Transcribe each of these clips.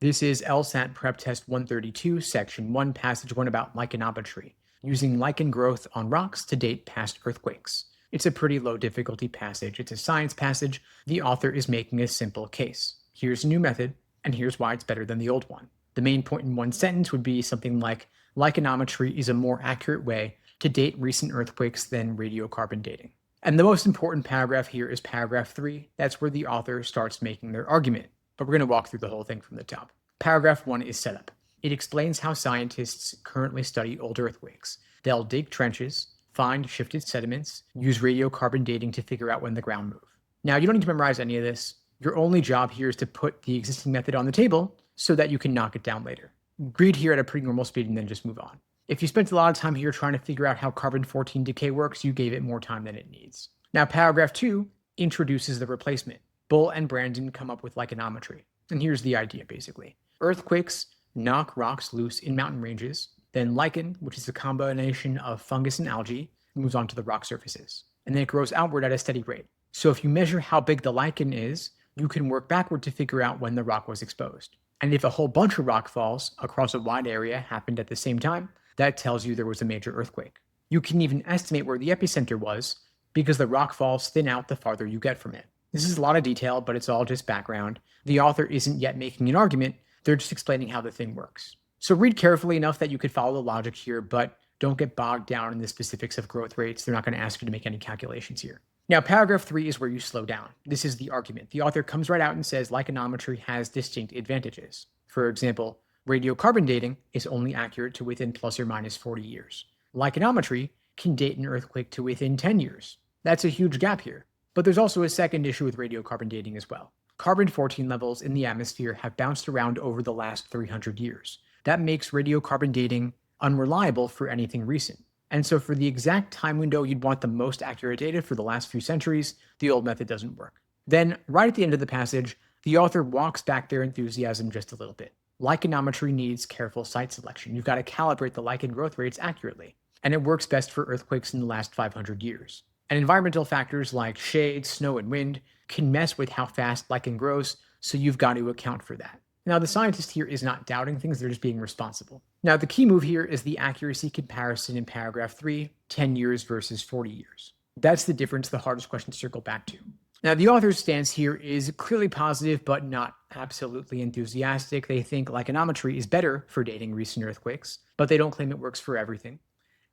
This is LSAT PrepTest 132, Section 1, Passage 1 about lichenometry, using lichen growth on rocks to date past earthquakes. It's a pretty low difficulty passage. It's a science passage. The author is making a simple case. Here's a new method, and here's why it's better than the old one. The main point in one sentence would be something like, lichenometry is a more accurate way to date recent earthquakes than radiocarbon dating. And the most important paragraph here is paragraph 3. That's where the author starts making their argument. But we're going to walk through the whole thing from the top. Paragraph 1 is setup. It explains how scientists currently study old earthquakes. They'll dig trenches, find shifted sediments, use radiocarbon dating to figure out when the ground moved. Now, you don't need to memorize any of this. Your only job here is to put the existing method on the table so that you can knock it down later. Read here at a pretty normal speed and then just move on. If you spent a lot of time here trying to figure out how carbon-14 decay works, you gave it more time than it needs. Now, paragraph 2 introduces the replacement. Bull and Brandon come up with lichenometry. And here's the idea, basically. Earthquakes knock rocks loose in mountain ranges. Then lichen, which is a combination of fungus and algae, moves onto the rock surfaces. And then it grows outward at a steady rate. So if you measure how big the lichen is, you can work backward to figure out when the rock was exposed. And if a whole bunch of rock falls across a wide area happened at the same time, that tells you there was a major earthquake. You can even estimate where the epicenter was because the rock falls thin out the farther you get from it. This is a lot of detail, but it's all just background. The author isn't yet making an argument, they're just explaining how the thing works. So read carefully enough that you could follow the logic here, but don't get bogged down in the specifics of growth rates. They're not going to ask you to make any calculations here. Now, paragraph 3 is where you slow down. This is the argument. The author comes right out and says lichenometry has distinct advantages. For example, radiocarbon dating is only accurate to within plus or minus 40 years. Lichenometry can date an earthquake to within 10 years. That's a huge gap here. But there's also a second issue with radiocarbon dating as well. Carbon-14 levels in the atmosphere have bounced around over the last 300 years. That makes radiocarbon dating unreliable for anything recent. And so for the exact time window you'd want the most accurate data for the last few centuries, the old method doesn't work. Then, right at the end of the passage, the author walks back their enthusiasm just a little bit. Lichenometry needs careful site selection. You've got to calibrate the lichen growth rates accurately. And it works best for earthquakes in the last 500 years. And environmental factors like shade, snow, and wind can mess with how fast lichen grows, so you've got to account for that. Now, the scientist here is not doubting things, they're just being responsible. Now, the key move here is the accuracy comparison in paragraph 3, 10 years versus 40 years. That's the difference, the hardest question to circle back to. Now, the author's stance here is clearly positive, but not absolutely enthusiastic. They think lichenometry is better for dating recent earthquakes, but they don't claim it works for everything,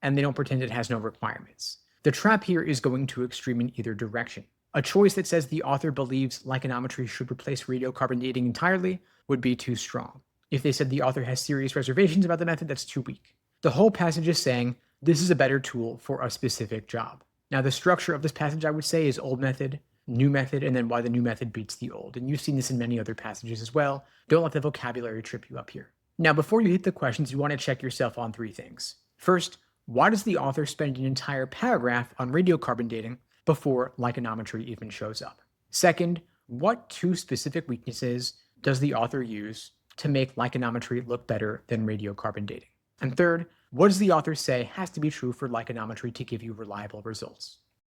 and they don't pretend it has no requirements. The trap here is going to extreme in either direction. A choice that says the author believes lichenometry should replace radiocarbon dating entirely would be too strong. If they said the author has serious reservations about the method, that's too weak. The whole passage is saying this is a better tool for a specific job. Now, the structure of this passage, I would say, is old method, new method, and then why the new method beats the old. And you've seen this in many other passages as well. Don't let the vocabulary trip you up here. Now, before you hit the questions, you want to check yourself on 3 things. First, why does the author spend an entire paragraph on radiocarbon dating before lichenometry even shows up? Second, what 2 specific weaknesses does the author use to make lichenometry look better than radiocarbon dating? And third, what does the author say has to be true for lichenometry to give you reliable results?